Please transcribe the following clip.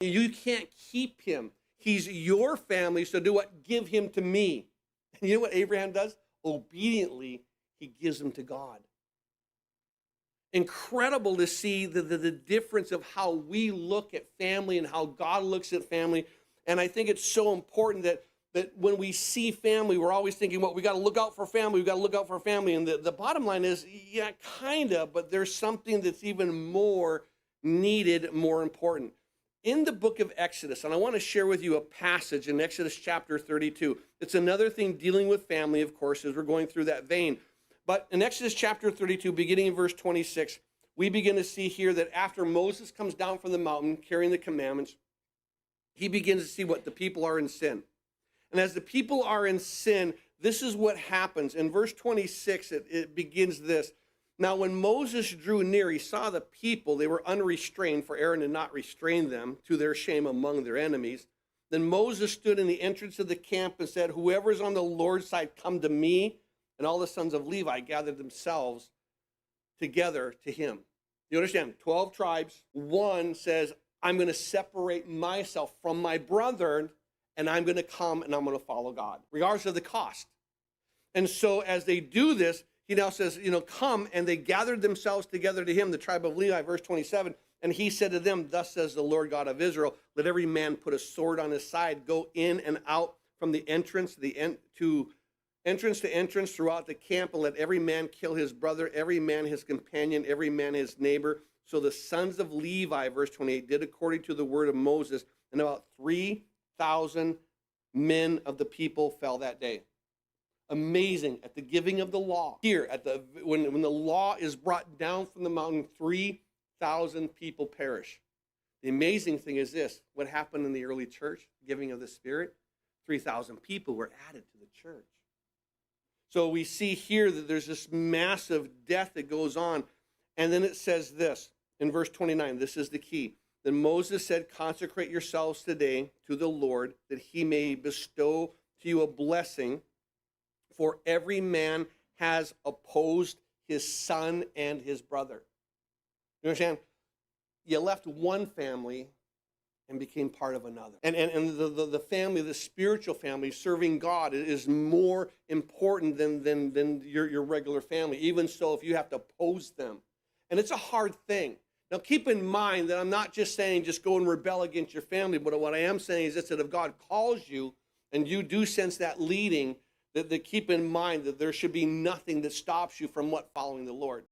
You can't keep him. He's your family, so do what? Give him to me. And you know what Abraham does? Obediently, he gives him to God. Incredible to see the difference of how we look at family and how God looks at family. And I think it's so important that when we see family, we're always thinking, well, we got to look out for family. We got to look out for family. And the bottom line is, yeah, kind of, but there's something that's even more needed, more important. In the book of Exodus, and I want to share with you a passage in Exodus chapter 32. It's another thing dealing with family, of course, as we're going through that vein. But in Exodus chapter 32, beginning in verse 26, we begin to see here that after Moses comes down from the mountain carrying the commandments, he begins to see what the people are in sin. And as the people are in sin, this is what happens. In verse 26, it begins this. Now, when Moses drew near, he saw the people. They were unrestrained, for Aaron had not restrained them, to their shame among their enemies. Then Moses stood in the entrance of the camp and said, whoever is on the Lord's side, come to me. And all the sons of Levi gathered themselves together to him. You understand? 12 tribes. One says, I'm going to separate myself from my brethren, and I'm going to come and I'm going to follow God, regardless of the cost. And so as they do this, he now says, come, and they gathered themselves together to him, the tribe of Levi, verse 27. And he said to them, thus says the Lord God of Israel, let every man put a sword on his side, go in and out from the entrance to entrance throughout the camp, and let every man kill his brother, every man his companion, every man his neighbor. So the sons of Levi, verse 28, did according to the word of Moses, and about 3,000 men of the people fell that day. Amazing. At the giving of the law, here when the law is brought down from the mountain, 3,000 people perish. The amazing thing is this: what happened in the early church, giving of the Spirit? 3,000 people were added to the church. So we see here that there's this massive death that goes on. And then it says this in verse 29, this is the key. Then Moses said, consecrate yourselves today to the Lord, that he may bestow to you a blessing, for every man has opposed his son and his brother. You understand? You left one family and became part of another. And the family, the spiritual family, serving God is more important than your regular family, even so if you have to oppose them. And it's a hard thing. Now keep in mind that I'm not just saying just go and rebel against your family, but what I am saying is this, that if God calls you and you do sense that leading, that keep in mind that there should be nothing that stops you from following the Lord.